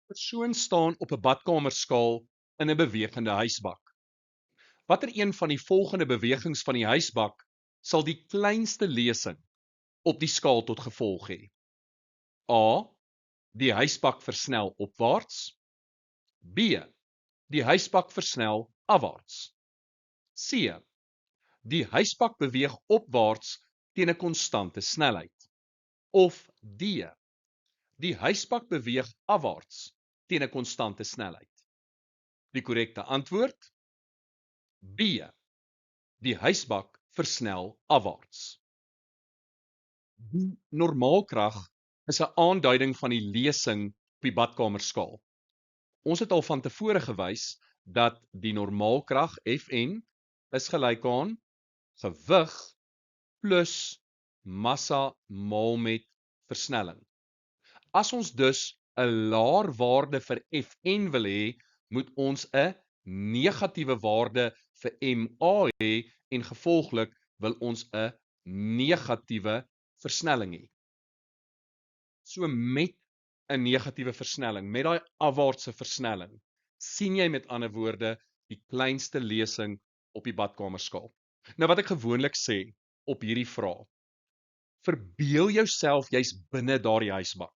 Persoon staan op 'n badkamerskaal in 'n bewegende huisbak. Watter een van die volgende bewegings van die huisbak sal die kleinste lesing op die skaal tot gevolg hê? A. Die huisbak versnel opwaarts. B. Die huisbak versnel afwaarts. C. Die huisbak beweeg opwaarts teen 'n konstante snelheid. Of D. Die huisbak beweeg afwaarts teen 'n konstante snelheid. Die korrekte antwoord: B. Die huisbak versnel afwaarts. Die normaalkrag is 'n aanduiding van die lesing op die badkamerskaal. Ons het al van tevore gewys dat die normaalkrag Fn is gelyk aan gewig plus massa maal met versnelling. As ons dus 'n laer waarde vir Fn wil hê, moet ons 'n negatiewe waarde vir Ma hê en gevolglik wil ons 'n negatiewe versnelling hê. So met 'n negatiewe versnelling, met daai afwaartse versnelling, sien jy met ander woorde die kleinste lesing op die badkamerskaal. Nou wat ek gewoonlik sê op hierdie vraag, verbeel jouself jy's binne daardie huisbak.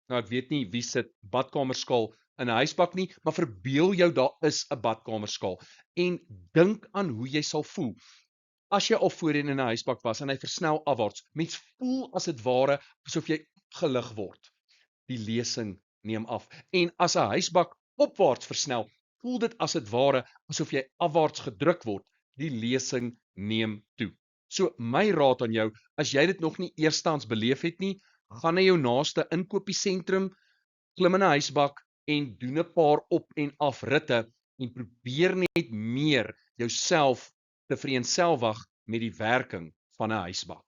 Nou ek weet nie wie sit badkamerskaal in 'n huisbak nie, maar verbeel jou daar is 'n badkamerskaal en dink aan hoe jy sal voel. As jy al voorheen in 'n huisbak was en hy versnel afwaarts, mens voel as dit ware asof jy opgelig word. Die lesing neem af. En as 'n huisbak opwaarts versnel, voel dit as dit ware asof jy afwaarts gedruk word. Die lesing neem toe. So my raad aan jou, as jy dit nog nie eerstens beleef het nie, gaan na jou naaste inkopiesentrum, klim in 'n huisbak en doen 'n paar op en af ritte en probeer net meer jouself te vereenselwig met die werking van 'n huisbak.